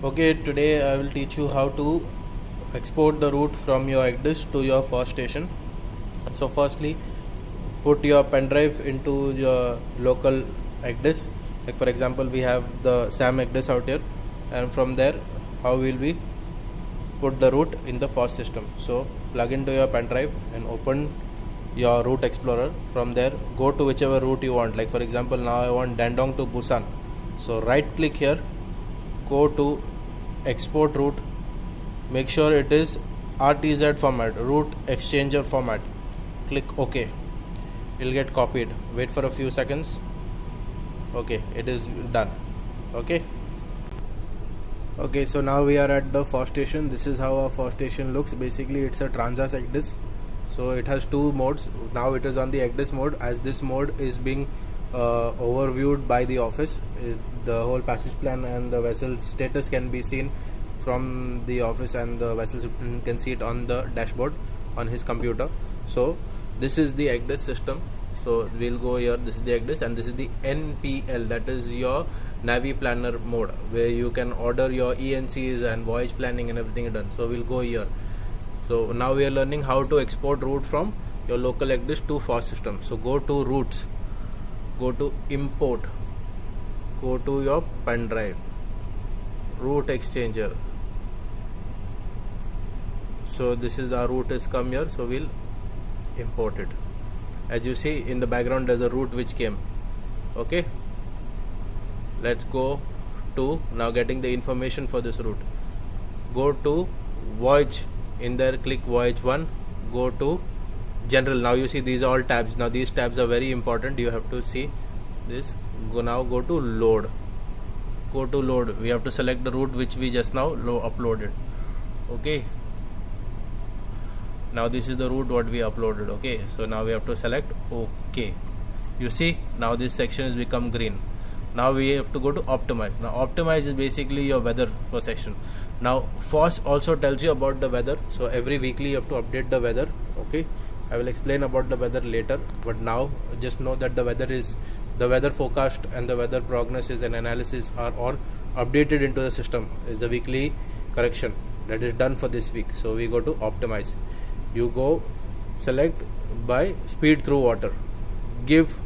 Okay, today I will teach you how to export the route from your ECDIS to your first station. So firstly, put your pen drive into your local ECDIS. Like for example, we have the SAM ECDIS out here, and from there, how will we put the route in the first system? So plug into your pen drive and open your route explorer. From there, go to whichever route you want. Like for example, now I want Dandong to Busan. So right click here, go to export route, make sure it is RTZ format, route exchanger format, click OK. It will get copied. Wait for a few seconds. Okay, it is done. Okay, so now we are at the first station. This is how our first station looks. Basically it's a Transas ECDIS. So it has two modes. Now it is on the ECDIS mode, as this mode is being overviewed by the office. The whole passage plan and the vessel status can be seen from the office, and the vessel superintendent can see it on the dashboard on his computer. So this is the ECDIS system. So we'll go here. This is the ECDIS, and this is the NPL, that is your Navi Planner mode, where you can order your ENCs and voyage planning and everything done. So we'll go here. So now we are learning how to export route from your local ECDIS to FOSS system. So go to routes, go to import, go to your pen drive, route exchanger. So this is our route is come here, so we'll import it. As you see in the background, there's a route which came. Okay, let's go to now getting the information for this route. Go to voyage, in there click voyage 1, go to general. Now you see these are all tabs. Now these tabs are very important, you have to see this. Now go to load, go to load. We have to select the route which we just now uploaded. Okay, now this is the route what we uploaded. Okay, so now we have to select OK. You see now this section has become green. Now we have to go to optimize. Now optimize is basically your weather for section. Now FOSS also tells you about the weather, so every weekly you have to update the weather. Okay, I will explain about the weather later, but now just know that the weather forecast and the weather prognosis and analysis are all updated into the system. Is the weekly correction that is done for this week. So we go to optimize. You go select by speed through water. Give.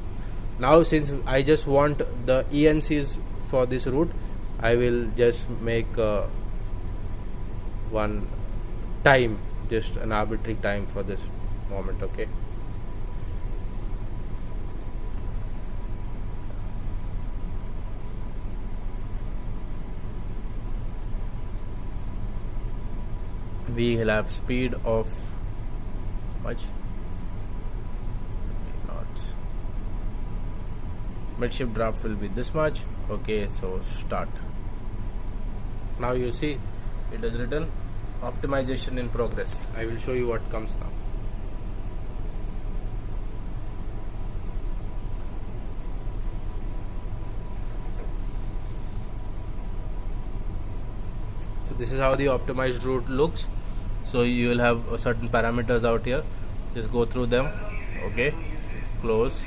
Now since I just want the ENCs for this route, I will just make one time, just an arbitrary time for this moment. Okay, we will have speed of much knots. Midship draft will be this much. Okay, so start. Now you see it is written optimization in progress. I will show you what comes now. So this is how the optimized route looks. So you will have certain parameters out here, just go through them. Okay, close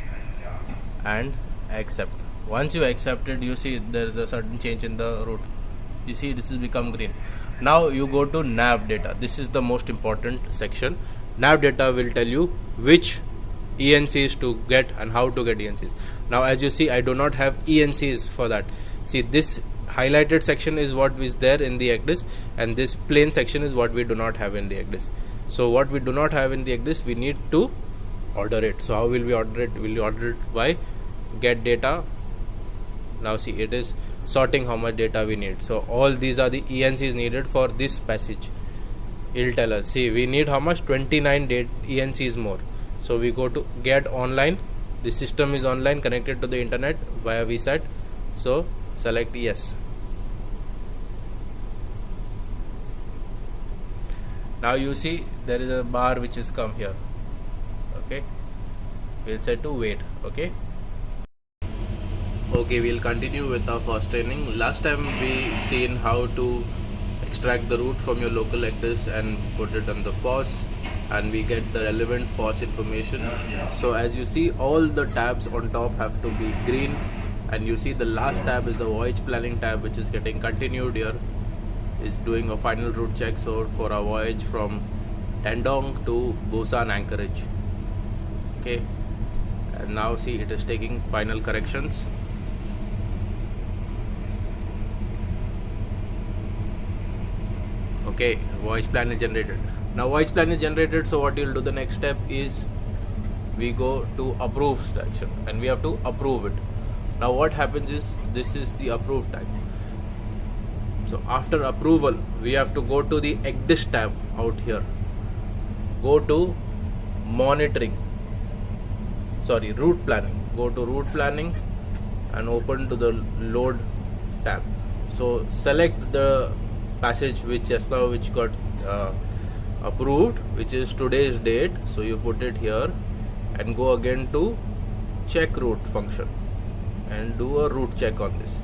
and accept. Once you accept it, you see there is a certain change in the route. You see this has become green. Now you go to nav data. This is the most important section. Nav data will tell you which ENCs to get and how to get ENCs. Now as you see, I do not have ENCs for that. See, this highlighted section is what is there in the ECDIS, and this plain section is what we do not have in the ECDIS. So what we do not have in the ECDIS, we need to order it. So how will we order it? Will we order it by get data? Now see, it is sorting how much data we need. So all these are the ENCs needed for this passage. It will tell us, see, we need how much? 29 ENCs more. So we go to get online. The system is online, connected to the internet via VSAT. So select yes. Now you see there is a bar which is come here. Okay, we'll say to wait. Okay, we'll continue with our first training. Last time we seen how to extract the route from your local ECDIS and put it on the FOSS, and we get the relevant FOSS information. So as you see, all the tabs on top have to be green, and you see the last tab is the voyage planning tab, which is getting continued here. is doing a final route check. So for our voyage from Tendong to Busan Anchorage. Okay, and now see it is taking final corrections. Okay, voyage plan is generated. Now voyage plan is generated, so what you'll do, the next step is we go to approve section and we have to approve it. Now what happens is, this is the approve type. So after approval, we have to go to the exist tab out here. Go to route planning. Go to route planning and open to the load tab. So select the passage which got approved, which is today's date. So you put it here and go again to check route function and do a route check on this.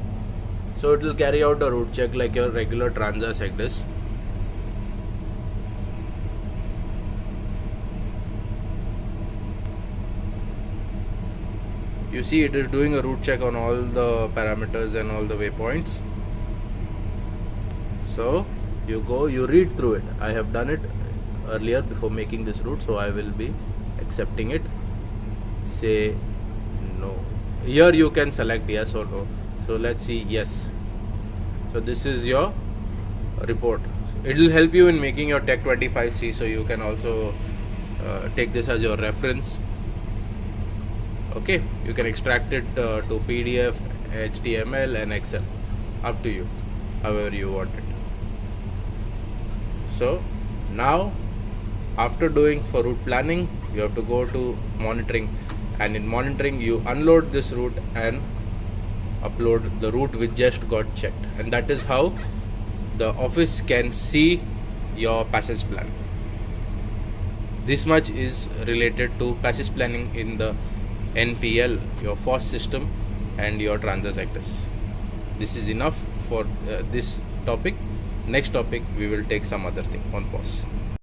So it will carry out a route check like your regular Transas Express. You see it is doing a route check on all the parameters and all the waypoints. So you go, you read through it. I have done it earlier before making this route, so I will be accepting it. Say no. Here you can select yes or no. So let's see yes. So this is your report. It will help you in making your Tech 25C, so you can also take this as your reference. Okay, you can extract it to PDF, HTML and Excel, up to you, however you want it. So now after doing for route planning, you have to go to monitoring, and in monitoring you unload this route and upload the route which just got checked, and that is how the office can see your passage plan. This much is related to passage planning in the NPL, your FOSS system and your Transas Actus. This is enough for this topic. Next topic we will take some other thing on FOSS.